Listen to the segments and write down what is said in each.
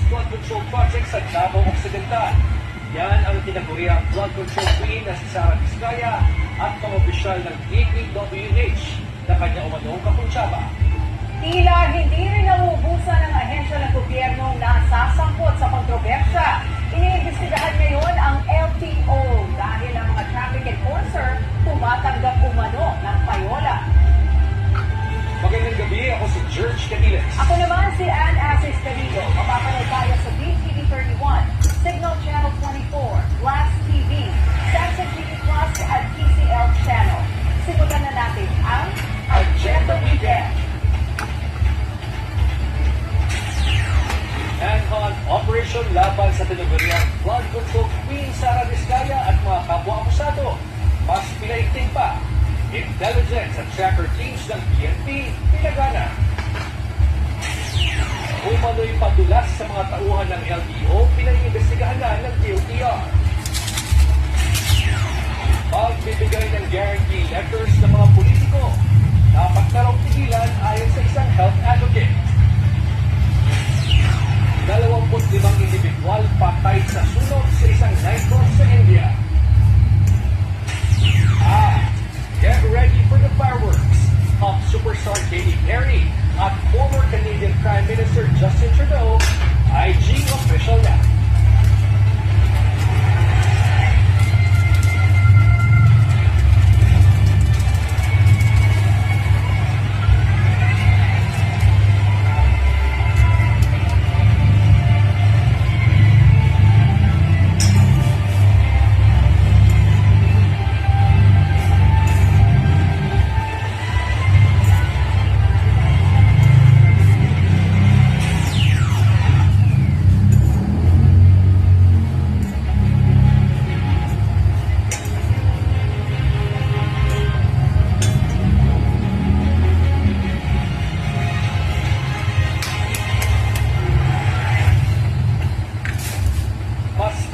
flood control project sa Davao Occidental. Yan ang tinaguriang flood control queen na si Sara Vizcaya at mga opisyal ng DPWH na kanya umanong kapuntsaba. Tila hindi rin nauubusan ng ahensya ng gobyernong nasasangkot sa kontrobersya. Iniimbestigahan ngayon ang LTO dahil ang mga traffic enforcer tumatanggap umano ng payola. Magandang gabi, ako si George Caniles. Ako naman si Ann Asis Canigo. Mapapanood tayo sa BTV 31, Signal Channel 24, Blast TV, Samsung TV Plus at TCL Channel. Simulan na natin ang Agenda Weekend. Manhunt Operation laban sa tinaguriang flood control queen Sara Vizcaya at mga kapwa-akusado. Mas pinaigting pa, intelligence at tracker teams ng PNP pinagana. Umano'y padulas sa mga tauhan ng LTO, pinaiimbestigahan na ng DOTR. Pagbibigay ng guarantee letters ng mga politiko, dapat na raw tigilan ayon sa isang health advocate. 25 individual patay sa sunog sa isang nightclub sa India. Get ready for the fireworks. Top superstar Katy Perry at former Canadian Prime Minister Justin Trudeau, IG official na.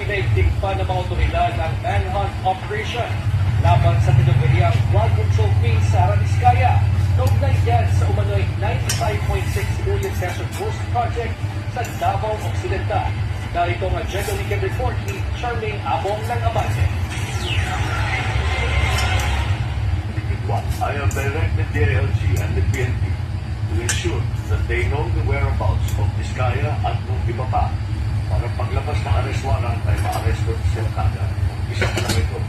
Pinaigting pa ng mga otoridad ang manhunt operation laban sa tinaguriang flood control queen Sara Vizcaya. Kaugnay yan sa umano'y 95.6 billion peso ghost project sa Davao Occidental. Narito ang Agenda Weekend Report ni Charmaine Abong ng Abante. I have directed the ALG and the PNP to ensure that they know the whereabouts of Vizcaya at nung iba pa para paglabas ng arrest warrant ay ma-arresto sila kagad. Isa pa lang ito,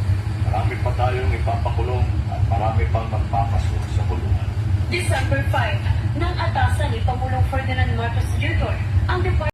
marami pa tayong ipapakulong at marami pang magpapasok sa kulungan. December 5, nang atasan ni Pangulong Ferdinand Marcos Jr. ang